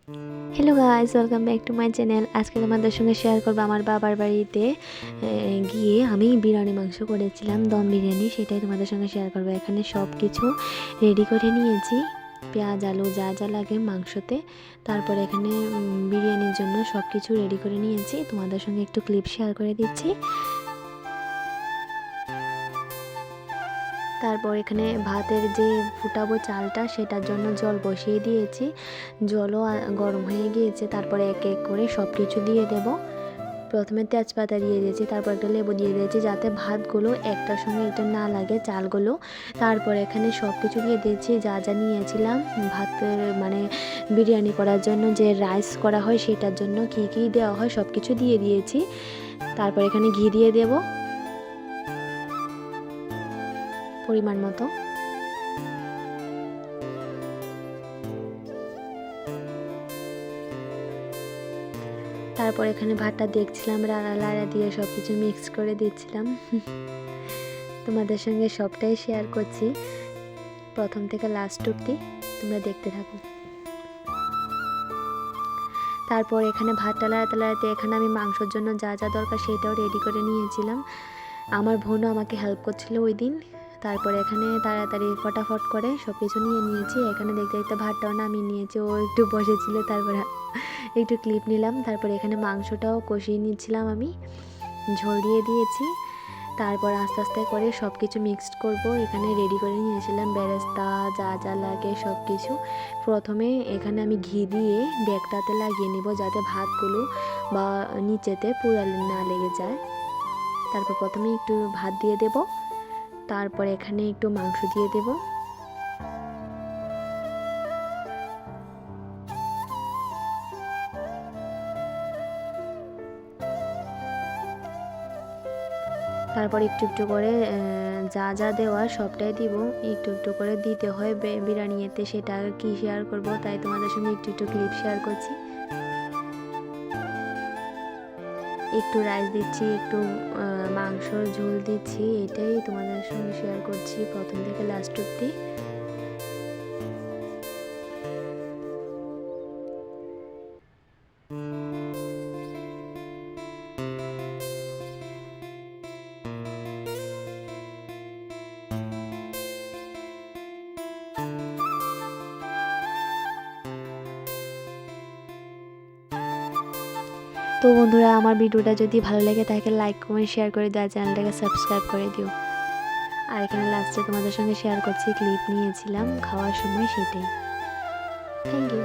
Hello guys, welcome back to my channel. আজকে তোমাদের সঙ্গে শেয়ার করবো আমার বাবার বাড়িতে গিয়ে আমি বিরিয়ানি মাংস করেছিলাম, দম বিরিয়ানি। সেটাই তোমাদের সঙ্গে শেয়ার করবো। এখানে সব কিছু রেডি করে নিয়েছি, পেঁয়াজ আলু যা যা লাগে মাংসতে। তারপর এখানে বিরিয়ানির জন্য সব কিছু রেডি করে নিয়েছি, তোমাদের সঙ্গে একটু ক্লিপ শেয়ার করে দিচ্ছি। তারপর এখানে ভাতের যে ফুটাবো চালটা, সেটার জন্য জল বসিয়ে দিয়েছি। জলও গরম হয়ে গিয়েছে। তারপরে এক এক করে সব কিছু দিয়ে দেব। প্রথমে তেজপাতা দিয়ে দিয়েছি, তারপর একটা লেবু দিয়ে দিয়েছি যাতে ভাতগুলো একটার সঙ্গে এটা না লাগে, চালগুলো। তারপর এখানে সব কিছু দিয়ে দিয়েছি যা যা নিয়েছিলাম ভাতের মানে বিরিয়ানি করার জন্য, যে রাইস করা হয় সেটার জন্য কী কী দেওয়া হয় সব কিছু দিয়ে দিয়েছি। তারপর এখানে ঘি দিয়ে দেব পরিমাণ মতো। তারপর এখানে ভাতটা দেখছিলাম, লাড়া দিয়ে সব কিছু মিক্স করে দিচ্ছিলাম। তোমাদের সঙ্গে সবটাই শেয়ার করছি, প্রথম থেকে লাস্ট অবধি তোমরা দেখতে থাকো। তারপর এখানে ভাতটা লাড়াতে এখানে আমি মাংসর জন্য যা যা দরকার সেটাও রেডি করে নিয়েছিলাম। আমার বোনও আমাকে হেল্প করছিল ওই দিন। তারপরে এখানে তাড়াতাড়ি ফটাফট করে সব কিছু নিয়ে নিয়েছি। এখানে দেখতে দেখতে ভাতটাও নামিয়ে নিয়েছি, ও একটু বসেছিল, তারপরে একটু ক্লিপ নিলাম। তারপরে এখানে মাংসটাও কষিয়ে নিচ্ছিলাম, আমি ঝোল দিয়ে দিয়েছি। তারপর আস্তে আস্তে করে সব কিছু মিক্সড করব। এখানে রেডি করে নিয়েছিলাম বেরেস্তা যা যা লাগে সব কিছু। প্রথমে এখানে আমি ঘি দিয়ে ব্যাগটাতে লাগিয়ে নিব যাতে ভাতগুলো বা নিচেতে পুরা না লেগে যায়। তারপর প্রথমে একটু ভাত দিয়ে দেব, তারপর এখানে একটু মাংস দিয়ে দেব। তারপর একটু একটু করে যা যা দেওয়া সবটাই দিব, একটু একটু করে দিতে হয় বিরিয়ানিতে। সেটা কি শেয়ার করব, তাই তোমাদের সঙ্গে একটু একটু ক্লিপ শেয়ার করছি। একটু রাইস দিচ্ছি, একটু মাংসর ঝোল দিচ্ছি, এটাই তোমাদের সঙ্গে শেয়ার করছি প্রথম থেকে লাস্ট অবধি। তো বন্ধুরা, আমার ভিডিওটা যদি ভালো লাগে তাকে লাইক কমেন্ট শেয়ার করে দিও, আর চ্যানেলটাকে সাবস্ক্রাইব করে দিও। আর এখানে লাস্টে তোমাদের সঙ্গে শেয়ার করছি ক্লিপ নিয়েছিলাম খাওয়ার সময়, সেটাই। Thank you.